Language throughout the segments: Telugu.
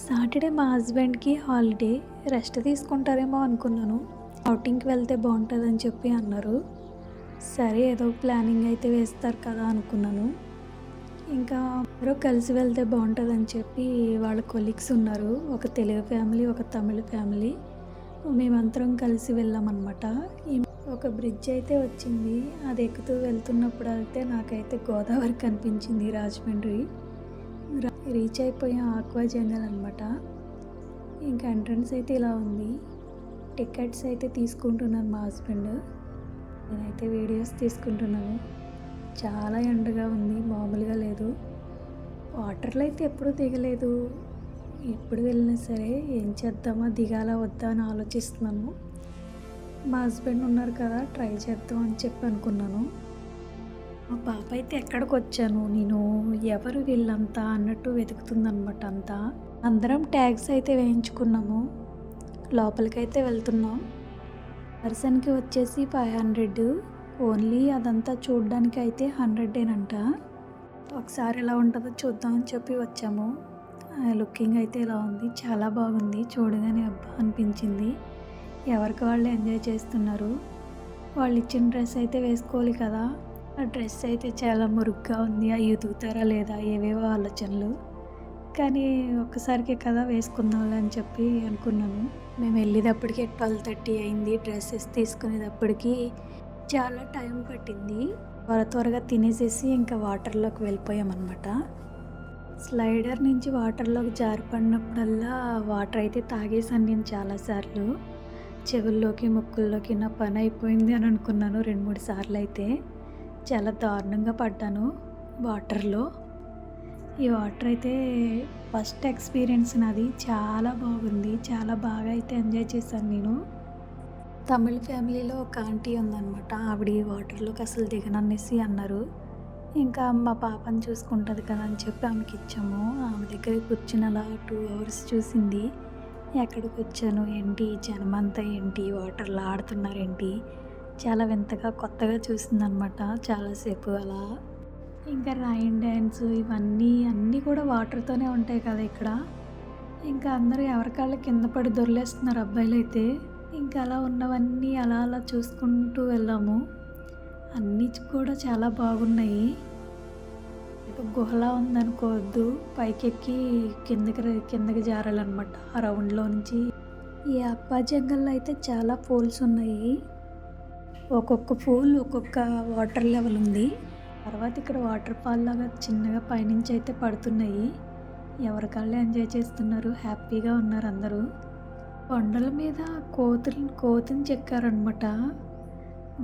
సాటర్డే మా హస్బెండ్కి హాలిడే, రెస్ట్ తీసుకుంటారేమో అనుకున్నాను. ఔటింగ్కి వెళ్తే బాగుంటుందని చెప్పి అన్నారు. సరే ఏదో ప్లానింగ్ అయితే వేస్తారు కదా అనుకున్నాను. ఇంకా అందరూ కలిసి వెళ్తే బాగుంటుందని చెప్పి వాళ్ళ కొలీగ్స్ ఉన్నారు. ఒక తెలుగు ఫ్యామిలీ, ఒక తమిళ ఫ్యామిలీ. మేమందరం కలిసి వెళ్ళామన్నమాట. ఒక బ్రిడ్జ్ అయితే వచ్చింది. అది ఎక్కుతూ వెళ్తున్నప్పుడు అయితే నాకైతే గోదావరి కనిపించింది. రాజమండ్రి రీచ్ అయిపోయాం. ఆక్వా జంగల్ అనమాట. ఇంకా ఎంట్రన్స్ అయితే ఇలా ఉంది. టికెట్స్ అయితే తీసుకుంటున్నాను మా హస్బెండ్. నేనైతే వీడియోస్ తీసుకుంటున్నాను. చాలా ఎండగా ఉంది, మామూలుగా లేదు. వాటర్లో అయితే ఎప్పుడూ దిగలేదు. ఎప్పుడు వెళ్ళినా సరే ఏం చేద్దామా, దిగాలా వద్దా అని ఆలోచిస్తున్నాను. మా హస్బెండ్ ఉన్నారు కదా, ట్రై చేద్దాం అని చెప్పి అనుకున్నాను. మా పాప అయితే ఎక్కడికి వచ్చాను నేను, ఎవరు వీళ్ళంతా అన్నట్టు వెతుకుతుందనమాట. అంతా అందరం ట్యాగ్స్ అయితే వేయించుకున్నాము. లోపలికైతే వెళ్తున్నాం. పర్సన్కి వచ్చేసి 500. ఓన్లీ అదంతా చూడడానికి అయితే 100ఏనంట. ఒకసారి ఎలా ఉంటుందో చూద్దామని చెప్పి వచ్చాము. లుకింగ్ అయితే ఇలా ఉంది. చాలా బాగుంది. చూడగానే అబ్బా అనిపించింది. ఎవరికి వాళ్ళు ఎంజాయ్ చేస్తున్నారు. వాళ్ళు ఇచ్చిన డ్రెస్ అయితే వేసుకోవాలి కదా. ఆ డ్రెస్ అయితే చాలా మురుగ్గా ఉంది. అవి ఉతుకుతారా లేదా ఏవేవో ఆలోచనలు. కానీ ఒక్కసారికే కదా వేసుకుందాంలే అని చెప్పి అనుకున్నాను. మేము వెళ్ళేటప్పటికి 12:30 అయింది. డ్రెస్సెస్ తీసుకునేటప్పటికి చాలా టైం పట్టింది. త్వరగా తినేసేసి ఇంకా వాటర్లోకి వెళ్ళిపోయామన్నమాట. స్లైడర్ నుంచి వాటర్లోకి జారిపడినప్పుడల్లా వాటర్ అయితే తాగేసాను నేను చాలాసార్లు. చెవుల్లోకి, ముక్కుల్లోకి నా పని అయిపోయింది అని అనుకున్నాను 2-3 సార్లు అయితే. చాలా దారుణంగా పడ్డాను వాటర్లో. ఈ వాటర్ అయితే ఫస్ట్ ఎక్స్పీరియన్స్ నాది. చాలా బాగుంది. చాలా బాగా అయితే ఎంజాయ్ చేశాను నేను. తమిళ ఫ్యామిలీలో ఒక ఆంటీ ఉందన్నమాట. ఆవిడ వాటర్లోకి అసలు దిగననేసి అన్నారు. ఇంకా మా పాపని చూసుకుంటుంది కదా అని చెప్పి ఆమెకి ఇచ్చాము. ఆమె దగ్గర కూర్చుని అలా 2 hours చూసింది. ఎక్కడికి వచ్చాను ఏంటి, జనమంతా ఏంటి, వాటర్లో ఆడుతున్నారేంటి, చాలా వింతగా కొత్తగా చూసిందనమాట చాలాసేపు అలా. ఇంకా రైన్ డ్యాన్స్ ఇవన్నీ కూడా వాటర్తోనే ఉంటాయి కదా ఇక్కడ. ఇంకా అందరూ ఎవరికాళ్ళ కింద పడి దొర్లేస్తున్నారు అబ్బాయిలు అయితే. ఇంకా అలా ఉన్నవన్నీ అలా అలా చూసుకుంటూ వెళ్ళాము. అన్నీ కూడా చాలా బాగున్నాయి. గుహలా ఉందనుకోవద్దు, పైకెక్కి కిందకి జారాలన్నమాట ఆ రౌండ్లో నుంచి. ఈ అక్వా జంగల్లో అయితే చాలా పూల్స్ ఉన్నాయి. ఒక్కొక్క పూల్ ఒక్కొక్క వాటర్ లెవెల్ ఉంది. తర్వాత ఇక్కడ వాటర్ ఫాల్ లాగా చిన్నగా పైనుంచి అయితే పడుతున్నాయి. ఎవరికాళ్ళే ఎంజాయ్ చేస్తున్నారు, హ్యాపీగా ఉన్నారు అందరూ. కొండల మీద కోతిని చెక్కారనమాట.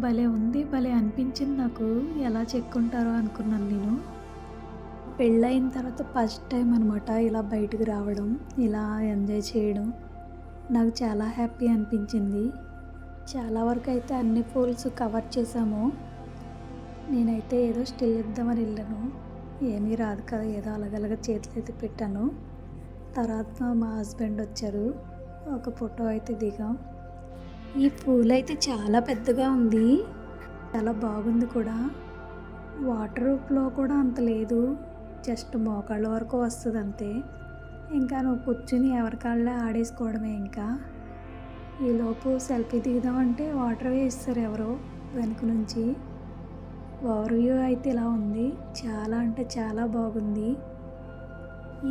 భలే ఉంది, భలే అనిపించింది నాకు. ఎలా చెక్కుంటారో అనుకున్నాను నేను. పెళ్ళయిన తర్వాత ఫస్ట్ టైం అనమాట ఇలా బయటకు రావడం, ఇలా ఎంజాయ్ చేయడం. నాకు చాలా హ్యాపీ అనిపించింది. చాలా వరకు అయితే అన్ని పూల్స్ కవర్ చేసాము. నేనైతే ఏదో స్టిల్ ఇద్దామని వెళ్ళాను. ఏమీ రాదు కదా, ఏదో అలగలగా చేతులు అయితే పెట్టాను. తర్వాత మా హస్బెండ్ వచ్చారు. ఒక ఫోటో అయితే దిగాం. ఈ పూల్ అయితే చాలా పెద్దగా ఉంది. చాలా బాగుంది కూడా. వాటర్ ఫ్లో కూడా అంత లేదు, జస్ట్ మోకాళ్ళ వరకు వస్తుంది అంతే. ఇంకా నువ్వు కూర్చుని ఎవరికాళ్ళే ఆడేసుకోవడమే. ఇంకా ఈలోపు సెల్ఫీ దిగుదామంటే వాటర్ వేస్తారు ఎవరో వెనుక నుంచి. ఓవర్ వ్యూ అయితే ఇలా ఉంది. చాలా అంటే చాలా బాగుంది.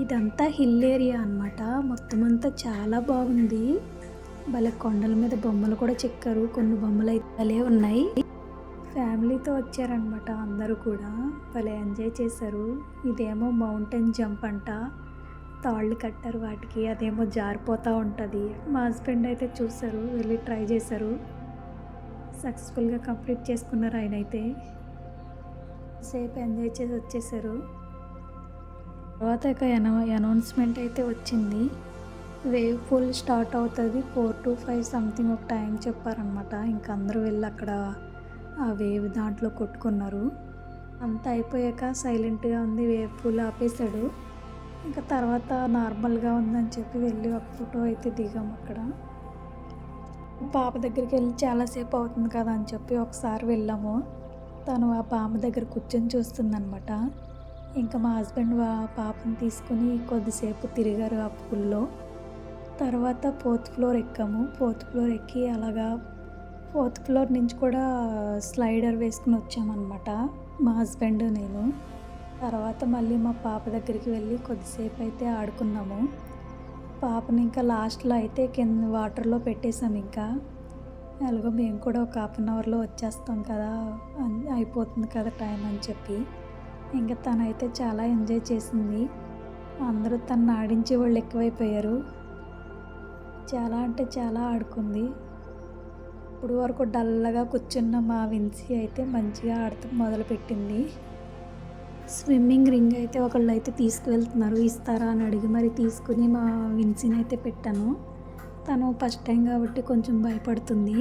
ఇదంతా హిల్ ఏరియా అనమాట. మొత్తం అంతా చాలా బాగుంది. భలే కొండల మీద బొమ్మలు కూడా చెక్కారు. కొన్ని బొమ్మలు అయితే భలే ఉన్నాయి. ఫ్యామిలీతో వచ్చారనమాట అందరూ కూడా. భలే ఎంజాయ్ చేశారు. ఇదేమో మౌంటైన్ జంప్ అంట. తాళ్ళు కట్టారు వాటికి, అదేమో జారిపోతూ ఉంటుంది. మా హస్బెండ్ అయితే చూశారు, వెళ్ళి ట్రై చేశారు. సక్సెస్ఫుల్గా కంప్లీట్ చేసుకున్నారు ఆయన అయితే. సేపు ఎంజాయ్ చేసి వచ్చేసారు. తర్వాత ఇక అనౌన్స్మెంట్ అయితే వచ్చింది. వేవ్ పూల్ స్టార్ట్ అవుతుంది 4 to 5 సంథింగ్ ఒక టైం చెప్పారనమాట. ఇంకా అందరూ వెళ్ళి అక్కడ ఆ వేవ్ దాంట్లో కొట్టుకున్నారు. అంతా అయిపోయాక సైలెంట్గా ఉంది. వేవ్ పూల్ ఆపేశాడు. ఇంకా తర్వాత నార్మల్గా ఉందని చెప్పి వెళ్ళి ఒక ఫోటో అయితే దిగాము అక్కడ. పాప దగ్గరికి వెళ్ళి చాలాసేపు అవుతుంది కదా అని చెప్పి ఒకసారి వెళ్ళాము. తను ఆ పాప దగ్గర కూర్చొని చూస్తుందనమాట. ఇంకా మా హస్బెండ్ పాపని తీసుకుని కొద్దిసేపు తిరిగారు ఆ పూల్లో. తర్వాత 4th ఫ్లోర్ ఎక్కాము. 4th ఫ్లోర్ ఎక్కి అలాగా 4th ఫ్లోర్ నుంచి కూడా స్లైడర్ వేసుకుని వచ్చామన్నమాట మా హస్బెండ్ నేను. తర్వాత మళ్ళీ మా పాప దగ్గరికి వెళ్ళి కొద్దిసేపు అయితే ఆడుకున్నాము. పాపని ఇంకా లాస్ట్‌లో అయితే కింద వాటర్‌లో పెట్టేసాం ఇంకా. ఎలాగో మేము కూడా ఒక హాఫ్ అన్ అవర్‌లో వచ్చేస్తాం కదా! అయిపోతుంది కదా టైం అని చెప్పి. ఇంక తనైతే చాలా ఎంజాయ్ చేసింది. అందరూ తనని ఆడించేవాళ్ళు ఎక్కువైపోయారు. చాలా అంటే చాలా ఆడుకుంది. ఇప్పుడు వరకు డల్‌గా కూర్చున్న మా విన్సీ అయితే మంచిగా ఆడటం మొదలుపెట్టింది. స్విమ్మింగ్ రింగ్ అయితే ఒకళ్ళైతే తీసుకువెళ్తున్నారు. ఇస్తారా అని అడిగి మరి తీసుకుని మా విన్సీని అయితే పెట్టాను. తను ఫస్ట్ టైం కాబట్టి కొంచెం భయపడుతుంది.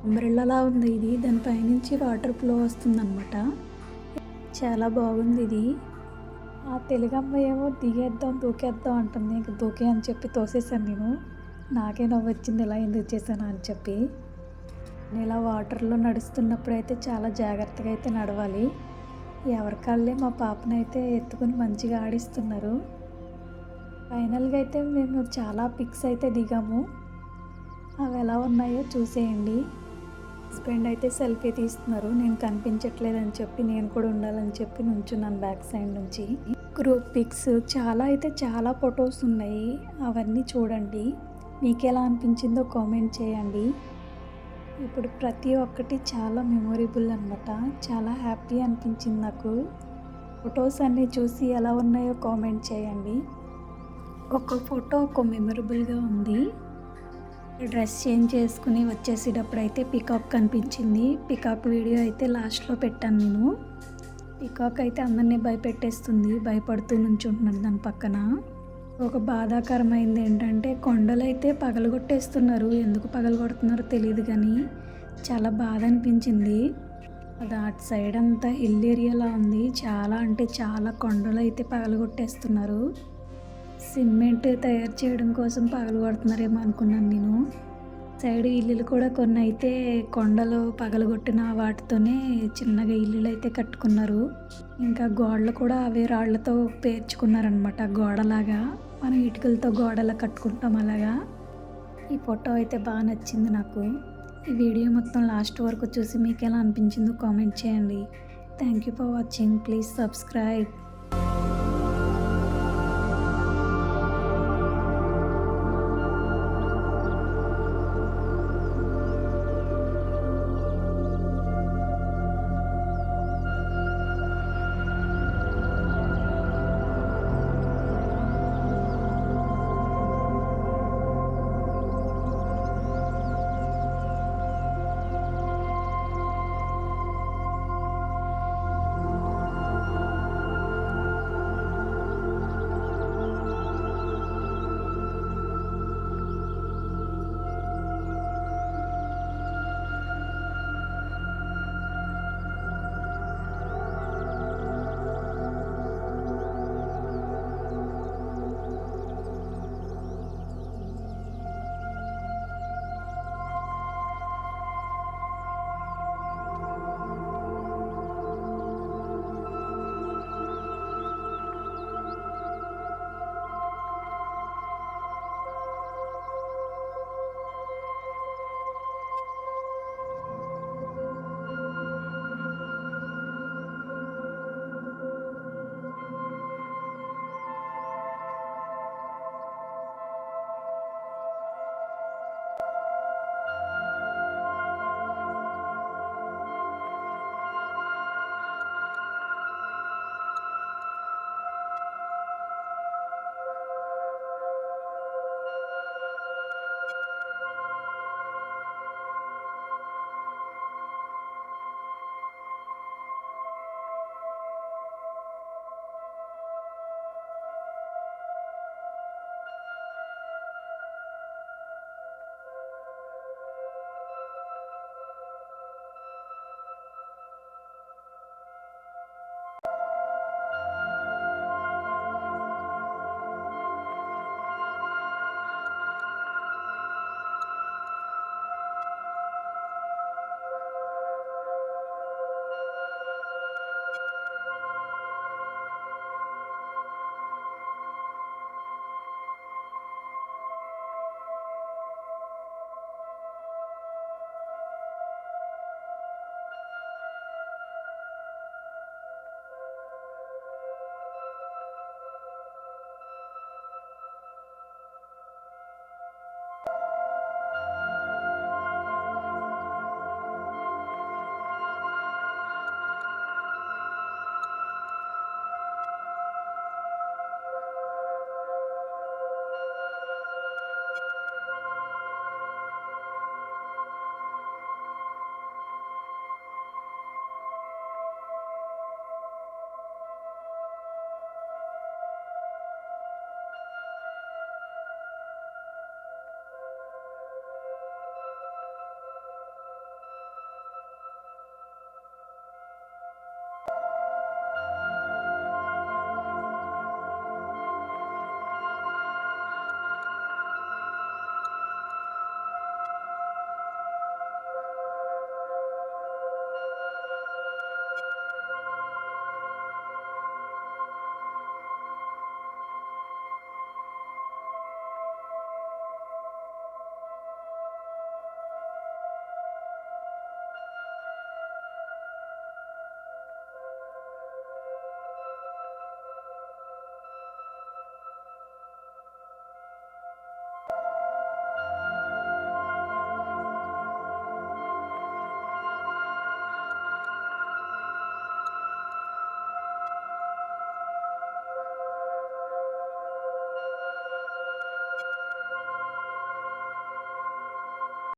అంబ్రెల్లాలా ఉంది ఇది. దాని పైనుంచి వాటర్ ఫ్లో వస్తుందన్నమాట. చాలా బాగుంది ఇది. ఆ తెలుగమ్మాయి ఏమో దిగేద్దాం, దూకేద్దాం అంటుంది. ఇంక దూకే అని చెప్పి తోసేసాను నేను. నాకే నవ్వొచ్చింది ఇలా ఎందుకు చేశానా అని చెప్పి. ఇలా వాటర్లో నడుస్తున్నప్పుడైతే చాలా జాగ్రత్తగా అయితే నడవాలి. ఎవరికాళ్ళే మా పాపనైతే ఎత్తుకుని మంచిగా ఆడిస్తున్నారు. ఫైనల్గా అయితే మేము చాలా పిక్స్ అయితే దిగాము. అవి ఎలా ఉన్నాయో చూసేయండి. హస్బెండ్ అయితే సెల్ఫీ తీస్తున్నారు. నేను కనిపించట్లేదని చెప్పి నేను కూడా ఉండాలని చెప్పి నుంచున్నాను బ్యాక్ సైడ్ నుంచి. గ్రూప్ పిక్స్ చాలా అయితే చాలా ఫొటోస్ ఉన్నాయి. అవన్నీ చూడండి. మీకు ఎలా అనిపించిందో కామెంట్ చేయండి. ఇప్పుడు ప్రతి ఒక్కటి చాలా మెమొరబుల్ అనమాట. చాలా హ్యాపీ అనిపించింది నాకు. ఫొటోస్ అన్నీ చూసి ఎలా ఉన్నాయో కామెంట్ చేయండి. ఒక ఫోటో ఒక మెమొరబుల్గా ఉంది. డ్రెస్ చేంజ్ చేసుకుని వచ్చేసేటప్పుడు అయితే పికాక్ కనిపించింది. పికాక్ వీడియో అయితే లాస్ట్లో పెట్టాను నేను. పికాక్ అయితే అందరినీ భయపెట్టేస్తుంది. భయపడుతూ నుంచుంటున్నాడు దాని పక్కన. ఒక బాధాకరమైంది ఏంటంటే కొండలైతే పగలగొట్టేస్తున్నారు. ఎందుకు పగలగొడుతున్నారో తెలియదు కానీ చాలా బాధ అనిపించింది. అది అటు సైడ్ అంతా హిల్ ఏరియాలా ఉంది. చాలా అంటే చాలా కొండలు అయితే పగలగొట్టేస్తున్నారు. సిమెంట్ తయారు చేయడం కోసం పగలగొడుతున్నారేమో అనుకున్నాను నేను. సైడ్ ఇల్లులు కూడా కొన్ని అయితే కొండలు పగలగొట్టిన వాటితోనే చిన్నగా ఇల్లులు అయితే కట్టుకున్నారు. ఇంకా గోడలు కూడా అవే రాళ్లతో పేర్చుకున్నారనమాట. గోడలాగా మనం ఇటుకలతో గోడలా కట్టుకుంటాం అలాగా. ఈ ఫోటో అయితే బాగా నచ్చింది నాకు. ఈ వీడియో మొత్తం లాస్ట్ వరకు చూసి మీకు ఎలా అనిపించిందో కామెంట్ చేయండి. Thank you for watching. Please subscribe.